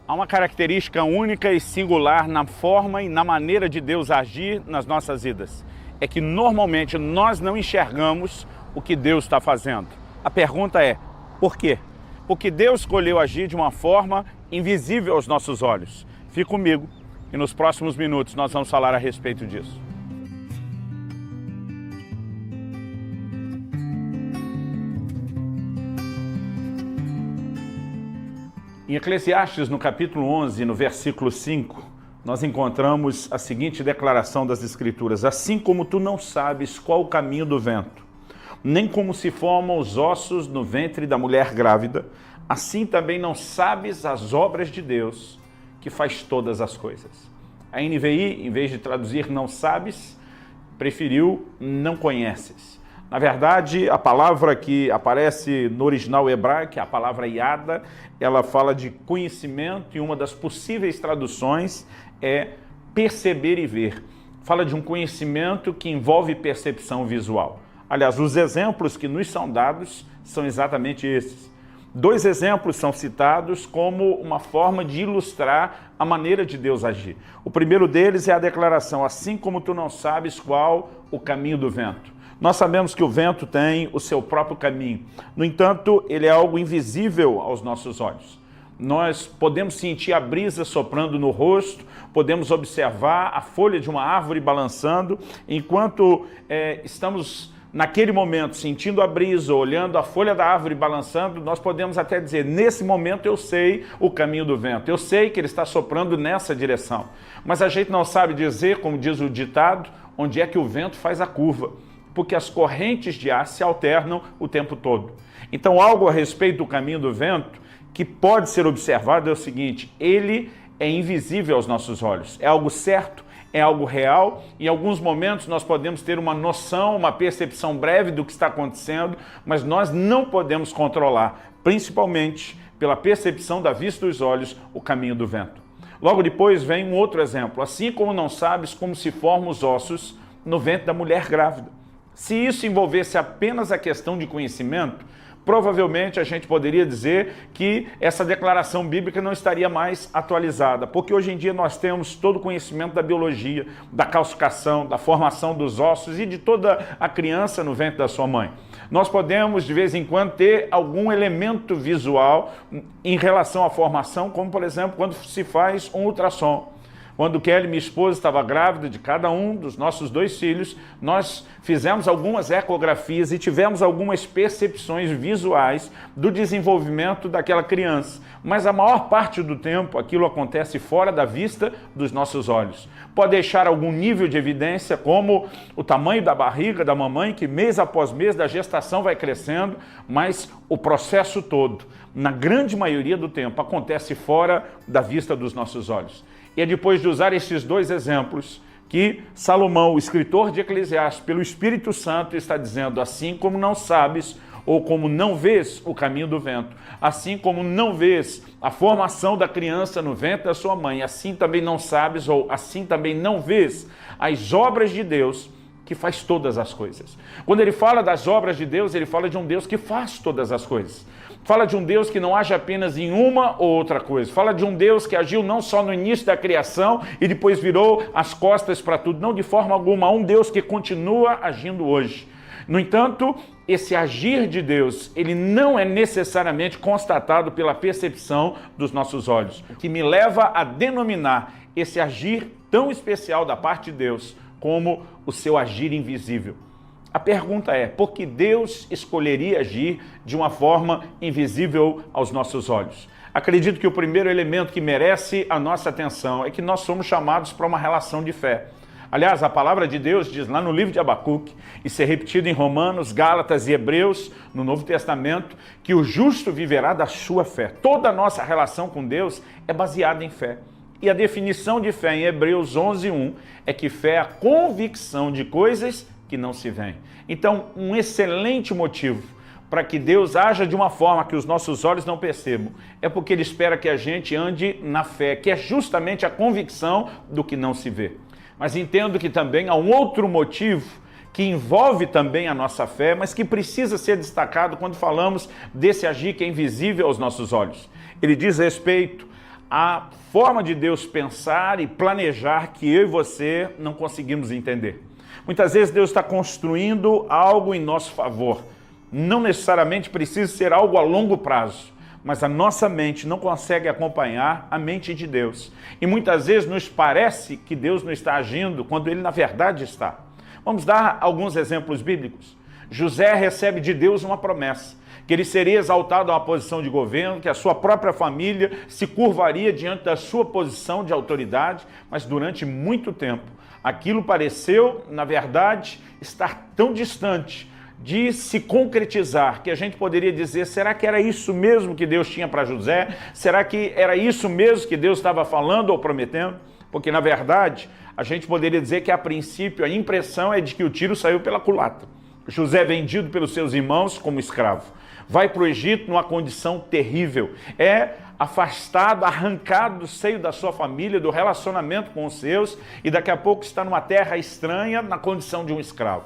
Há uma característica única e singular na forma e na maneira de Deus agir nas nossas vidas. É que normalmente nós não enxergamos o que Deus está fazendo. A pergunta é, por quê? Porque Deus escolheu agir de uma forma invisível aos nossos olhos. Fique comigo e nos próximos minutos nós vamos falar a respeito disso. Em Eclesiastes, no capítulo 11, no versículo 5, nós encontramos a seguinte declaração das Escrituras: assim como tu não sabes qual o caminho do vento, nem como se formam os ossos no ventre da mulher grávida, assim também não sabes as obras de Deus, que faz todas as coisas. A NVI, em vez de traduzir não sabes, preferiu não conheces. Na verdade, a palavra que aparece no original hebraico, a palavra yada, ela fala de conhecimento e uma das possíveis traduções é perceber e ver. Fala de um conhecimento que envolve percepção visual. Aliás, os exemplos que nos são dados são exatamente esses. Dois exemplos são citados como uma forma de ilustrar a maneira de Deus agir. O primeiro deles é a declaração, assim como tu não sabes qual o caminho do vento. Nós sabemos que o vento tem o seu próprio caminho. No entanto, ele é algo invisível aos nossos olhos. Nós podemos sentir a brisa soprando no rosto, podemos observar a folha de uma árvore balançando, enquanto estamos naquele momento sentindo a brisa, olhando a folha da árvore balançando, nós podemos até dizer, nesse momento eu sei o caminho do vento, eu sei que ele está soprando nessa direção. Mas a gente não sabe dizer, como diz o ditado, onde é que o vento faz a curva, porque as correntes de ar se alternam o tempo todo. Então, algo a respeito do caminho do vento que pode ser observado é o seguinte: ele é invisível aos nossos olhos, é algo certo, é algo real. Em alguns momentos nós podemos ter uma noção, uma percepção breve do que está acontecendo, mas nós não podemos controlar, principalmente pela percepção da vista dos olhos, o caminho do vento. Logo depois vem um outro exemplo, assim como não sabes como se formam os ossos no ventre da mulher grávida. Se isso envolvesse apenas a questão de conhecimento, provavelmente a gente poderia dizer que essa declaração bíblica não estaria mais atualizada, porque hoje em dia nós temos todo o conhecimento da biologia, da calcificação, da formação dos ossos e de toda a criança no ventre da sua mãe. Nós podemos, de vez em quando, ter algum elemento visual em relação à formação, como, por exemplo, quando se faz um ultrassom. Quando Kelly, minha esposa, estava grávida de cada um dos nossos 2 filhos, nós fizemos algumas ecografias e tivemos algumas percepções visuais do desenvolvimento daquela criança. Mas a maior parte do tempo aquilo acontece fora da vista dos nossos olhos. Pode deixar algum nível de evidência, como o tamanho da barriga da mamãe, que mês após mês da gestação vai crescendo, mas o processo todo, na grande maioria do tempo, acontece fora da vista dos nossos olhos. E é depois de usar esses 2 exemplos que Salomão, o escritor de Eclesiastes, pelo Espírito Santo, está dizendo: assim como não sabes ou como não vês o caminho do vento, assim como não vês a formação da criança no ventre da sua mãe, assim também não sabes ou assim também não vês as obras de Deus, que faz todas as coisas. Quando ele fala das obras de Deus, ele fala de um Deus que faz todas as coisas. Fala de um Deus que não age apenas em uma ou outra coisa. Fala de um Deus que agiu não só no início da criação e depois virou as costas para tudo. Não, de forma alguma. Há um Deus que continua agindo hoje. No entanto, esse agir de Deus, ele não é necessariamente constatado pela percepção dos nossos olhos. O que me leva a denominar esse agir tão especial da parte de Deus como o seu agir invisível. A pergunta é, por que Deus escolheria agir de uma forma invisível aos nossos olhos? Acredito que o primeiro elemento que merece a nossa atenção é que nós somos chamados para uma relação de fé. Aliás, a palavra de Deus diz lá no livro de Abacuque, isso é repetido em Romanos, Gálatas e Hebreus, no Novo Testamento, que o justo viverá da sua fé. Toda a nossa relação com Deus é baseada em fé. E a definição de fé em Hebreus 11:1 é que fé é a convicção de coisas que não se veem. Então, um excelente motivo para que Deus haja de uma forma que os nossos olhos não percebam é porque Ele espera que a gente ande na fé, que é justamente a convicção do que não se vê. Mas entendo que também há um outro motivo que envolve também a nossa fé, mas que precisa ser destacado quando falamos desse agir que é invisível aos nossos olhos. Ele diz respeito a forma de Deus pensar e planejar que eu e você não conseguimos entender. Muitas vezes Deus está construindo algo em nosso favor. Não necessariamente precisa ser algo a longo prazo, mas a nossa mente não consegue acompanhar a mente de Deus. E muitas vezes nos parece que Deus não está agindo quando Ele na verdade está. Vamos dar alguns exemplos bíblicos. José recebe de Deus uma promessa, que ele seria exaltado a uma posição de governo, que a sua própria família se curvaria diante da sua posição de autoridade, mas durante muito tempo aquilo pareceu, na verdade, estar tão distante de se concretizar, que a gente poderia dizer, será que era isso mesmo que Deus tinha para José? Será que era isso mesmo que Deus estava falando ou prometendo? Porque, na verdade, a gente poderia dizer que, a princípio, a impressão é de que o tiro saiu pela culatra. José é vendido pelos seus irmãos como escravo. Vai para o Egito numa condição terrível. É afastado, arrancado do seio da sua família, do relacionamento com os seus, e daqui a pouco está numa terra estranha, na condição de um escravo.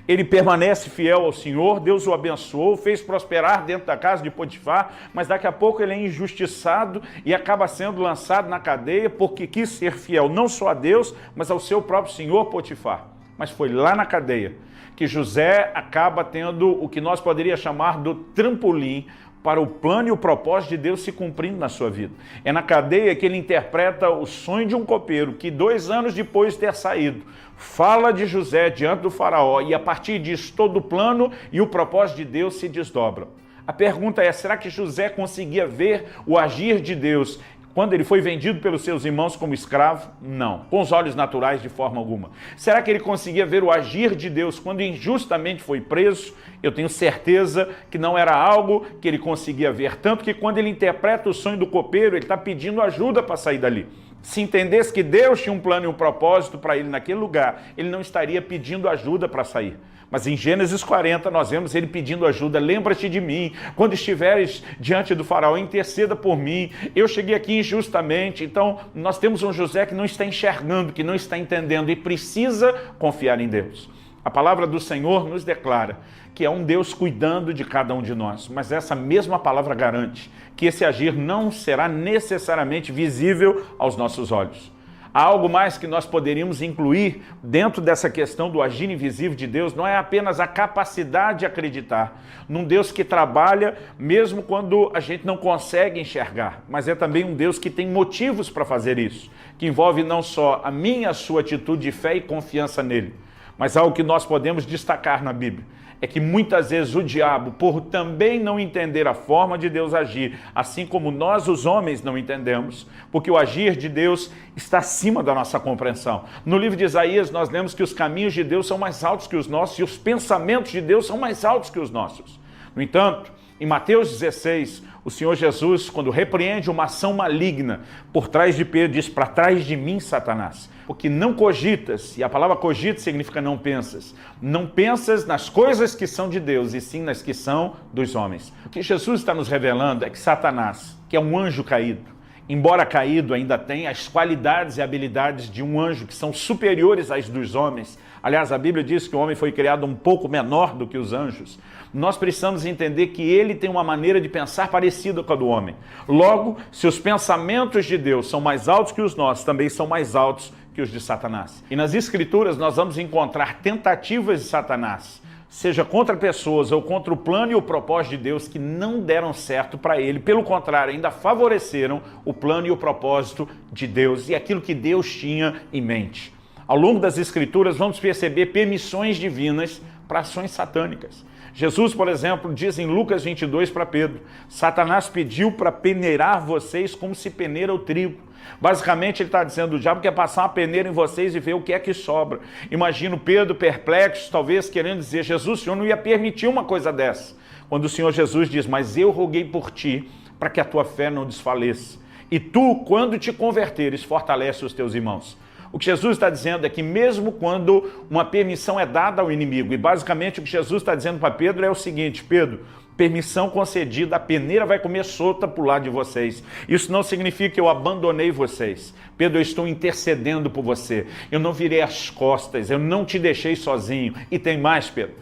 Ele permanece fiel ao Senhor, Deus o abençoou, fez prosperar dentro da casa de Potifar, mas daqui a pouco ele é injustiçado e acaba sendo lançado na cadeia porque quis ser fiel não só a Deus, mas ao seu próprio senhor Potifar. Mas foi lá na cadeia que José acaba tendo o que nós poderíamos chamar do trampolim para o plano e o propósito de Deus se cumprindo na sua vida. É na cadeia que ele interpreta o sonho de um copeiro que 2 anos depois de ter saído, fala de José diante do faraó e a partir disso todo o plano e o propósito de Deus se desdobram. A pergunta é, será que José conseguia ver o agir de Deus quando ele foi vendido pelos seus irmãos como escravo? Não, com os olhos naturais de forma alguma. Será que ele conseguia ver o agir de Deus quando injustamente foi preso? Eu tenho certeza que não era algo que ele conseguia ver, tanto que quando ele interpreta o sonho do copeiro, ele está pedindo ajuda para sair dali. Se entendesse que Deus tinha um plano e um propósito para ele naquele lugar, ele não estaria pedindo ajuda para sair. Mas em Gênesis 40 nós vemos ele pedindo ajuda, lembra-te de mim, quando estiveres diante do faraó, interceda por mim, eu cheguei aqui injustamente. Então nós temos um José que não está enxergando, que não está entendendo e precisa confiar em Deus. A palavra do Senhor nos declara que é um Deus cuidando de cada um de nós, mas essa mesma palavra garante que esse agir não será necessariamente visível aos nossos olhos. Há algo mais que nós poderíamos incluir dentro dessa questão do agir invisível de Deus, não é apenas a capacidade de acreditar num Deus que trabalha mesmo quando a gente não consegue enxergar, mas é também um Deus que tem motivos para fazer isso, que envolve não só a minha e a sua atitude de fé e confiança nele, mas algo que nós podemos destacar na Bíblia é que muitas vezes o diabo, por também não entender a forma de Deus agir, assim como nós os homens não entendemos, porque o agir de Deus está acima da nossa compreensão. No livro de Isaías nós lemos que os caminhos de Deus são mais altos que os nossos e os pensamentos de Deus são mais altos que os nossos. No entanto, em Mateus 16, o Senhor Jesus, quando repreende uma ação maligna por trás de Pedro, diz, para trás de mim, Satanás, porque não cogitas, e a palavra cogita significa não pensas nas coisas que são de Deus, e sim nas que são dos homens. O que Jesus está nos revelando é que Satanás, que é um anjo caído, embora caído, ainda tem as qualidades e habilidades de um anjo que são superiores às dos homens. Aliás, a Bíblia diz que o homem foi criado um pouco menor do que os anjos. Nós precisamos entender que ele tem uma maneira de pensar parecida com a do homem. Logo, se os pensamentos de Deus são mais altos que os nossos, também são mais altos que os de Satanás. E nas Escrituras nós vamos encontrar tentativas de Satanás, seja contra pessoas ou contra o plano e o propósito de Deus, que não deram certo para ele. Pelo contrário, ainda favoreceram o plano e o propósito de Deus e aquilo que Deus tinha em mente. Ao longo das Escrituras vamos perceber permissões divinas para ações satânicas. Jesus, por exemplo, diz em Lucas 22 para Pedro, Satanás pediu para peneirar vocês como se peneira o trigo. Basicamente ele está dizendo, o diabo quer passar uma peneira em vocês e ver o que é que sobra. Imagino Pedro perplexo, talvez querendo dizer, Jesus, o Senhor não ia permitir uma coisa dessa. Quando o Senhor Jesus diz, mas eu roguei por ti, para que a tua fé não desfaleça. E tu, quando te converteres, fortalece os teus irmãos. O que Jesus está dizendo é que mesmo quando uma permissão é dada ao inimigo, e basicamente o que Jesus está dizendo para Pedro é o seguinte, Pedro, permissão concedida, a peneira vai comer solta para o lado de vocês. Isso não significa que eu abandonei vocês. Pedro, eu estou intercedendo por você. Eu não virei as costas, eu não te deixei sozinho. E tem mais, Pedro.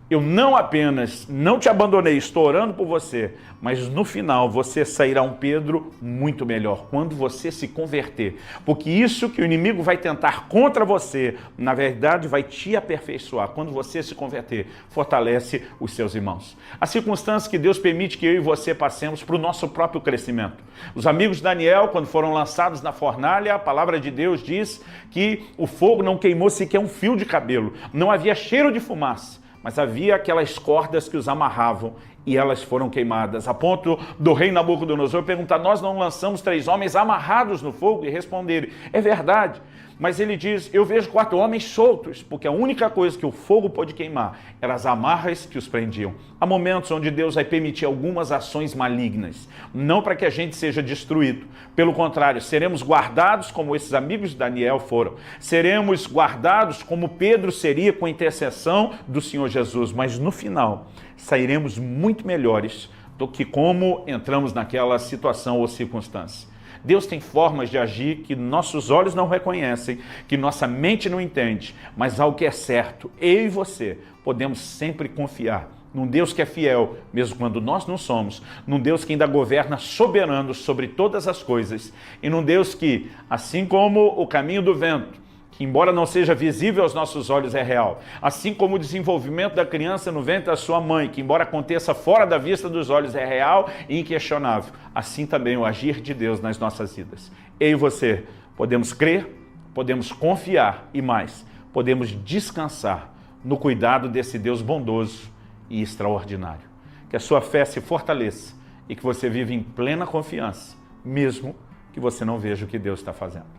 eu não apenas não te abandonei, estou orando por você, mas no final você sairá um Pedro muito melhor, quando você se converter. Porque isso que o inimigo vai tentar contra você, na verdade vai te aperfeiçoar. Quando você se converter, fortalece os seus irmãos. As circunstâncias que Deus permite que eu e você passemos para o nosso próprio crescimento. Os amigos de Daniel, quando foram lançados na fornalha, a palavra de Deus diz que o fogo não queimou sequer um fio de cabelo, não havia cheiro de fumaça, mas havia aquelas cordas que os amarravam e elas foram queimadas, a ponto do rei Nabucodonosor perguntar: nós não lançamos 3 homens amarrados no fogo? E responderem: é verdade. Mas ele diz: eu vejo 4 homens soltos, porque a única coisa que o fogo pôde queimar eram as amarras que os prendiam. Há momentos onde Deus vai permitir algumas ações malignas, não para que a gente seja destruído. Pelo contrário, seremos guardados como esses amigos de Daniel foram. Seremos guardados como Pedro seria com a intercessão do Senhor Jesus. Mas no final, sairemos muito melhores do que como entramos naquela situação ou circunstância. Deus tem formas de agir que nossos olhos não reconhecem, que nossa mente não entende, mas ao que é certo, eu e você podemos sempre confiar num Deus que é fiel, mesmo quando nós não somos, num Deus que ainda governa soberano sobre todas as coisas, e num Deus que, assim como o caminho do vento, que embora não seja visível aos nossos olhos, é real. Assim como o desenvolvimento da criança no ventre da sua mãe, que embora aconteça fora da vista dos olhos, é real e inquestionável. Assim também o agir de Deus nas nossas vidas. Eu e você podemos crer, podemos confiar e mais, podemos descansar no cuidado desse Deus bondoso e extraordinário. Que a sua fé se fortaleça e que você viva em plena confiança, mesmo que você não veja o que Deus está fazendo.